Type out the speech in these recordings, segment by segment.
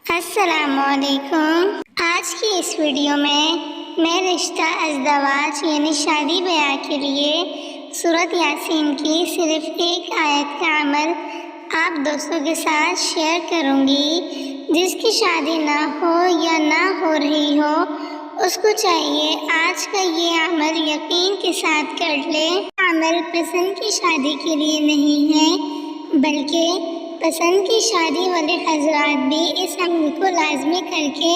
السلام علیکم۔ آج کی اس ویڈیو میں رشتہ ازدواج یعنی شادی بیاہ کے لیے سورۃ یاسین کی صرف ایک آیت کا عمل آپ دوستوں کے ساتھ شیئر کروں گی۔ جس کی شادی نہ ہو یا نہ ہو رہی ہو اس کو چاہیے آج کا یہ عمل یقین کے ساتھ کر لے۔ عمل پسند کی شادی کے لیے نہیں ہے بلکہ پسند کی شادی والے حضرات بھی اس عمل کو لازمی کر کے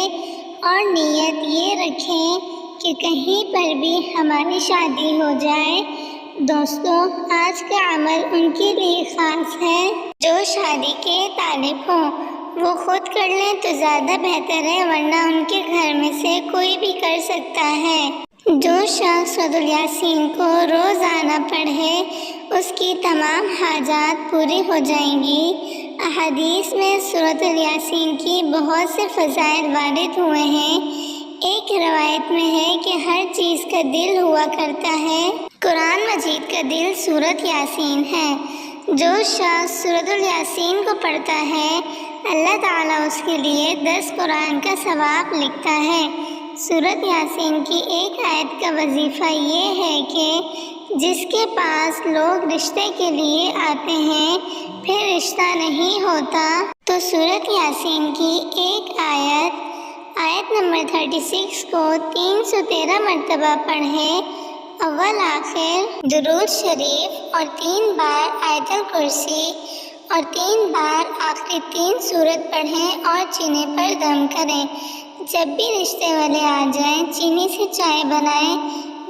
اور نیت یہ رکھیں کہ کہیں پر بھی ہماری شادی ہو جائے۔ دوستو، آج کا عمل ان کے لیے خاص ہے جو شادی کے طالب ہوں۔ وہ خود کر لیں تو زیادہ بہتر ہے، ورنہ ان کے گھر میں سے کوئی بھی کر سکتا ہے۔ جو شخص سورۃ الیاسین کو روزانہ پڑھے اس کی تمام حاجات پوری ہو جائیں گی۔ احادیث میں سورۃ الیاسین کی بہت سے فضائل وارد ہوئے ہیں۔ ایک روایت میں ہے کہ ہر چیز کا دل ہوا کرتا ہے، قرآن مجید کا دل سورۃ یاسین ہے۔ جو شخص سورۃ الیاسین کو پڑھتا ہے اللہ تعالیٰ اس کے لیے 10 قرآن کا ثواب لکھتا ہے۔ سورۃ یاسین کی ایک آیت کا وظیفہ یہ ہے کہ جس کے پاس لوگ رشتے کے لیے آتے ہیں پھر رشتہ نہیں ہوتا تو سورۃ یاسین کی ایک آیت نمبر 36 کو 313 مرتبہ پڑھیں۔ اول آخر درود شریف اور 3 بار آیت الکرسی اور 3 بار آخری 3 سورت پڑھیں اور چینے پر دم کریں۔ جب بھی رشتے والے آ جائیں چینی سے چائے بنائیں،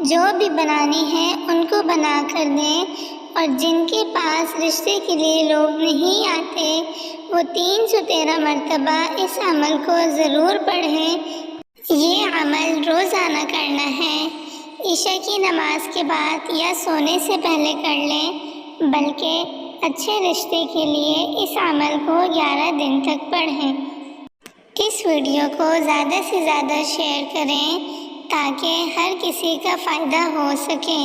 جو بھی بنانی ہے ان کو بنا کر دیں، اور جن کے پاس رشتے کے لیے لوگ نہیں آتے وہ 313 مرتبہ اس عمل کو ضرور پڑھیں۔ یہ عمل روزانہ کرنا ہے، عشاء کی نماز کے بعد یا سونے سے پہلے کر لیں، بلکہ اچھے رشتے کے لیے اس عمل کو 11 دن تک پڑھیں۔ اس ویڈیو کو زیادہ سے زیادہ شیئر کریں تاکہ ہر کسی کا فائدہ ہو سکے۔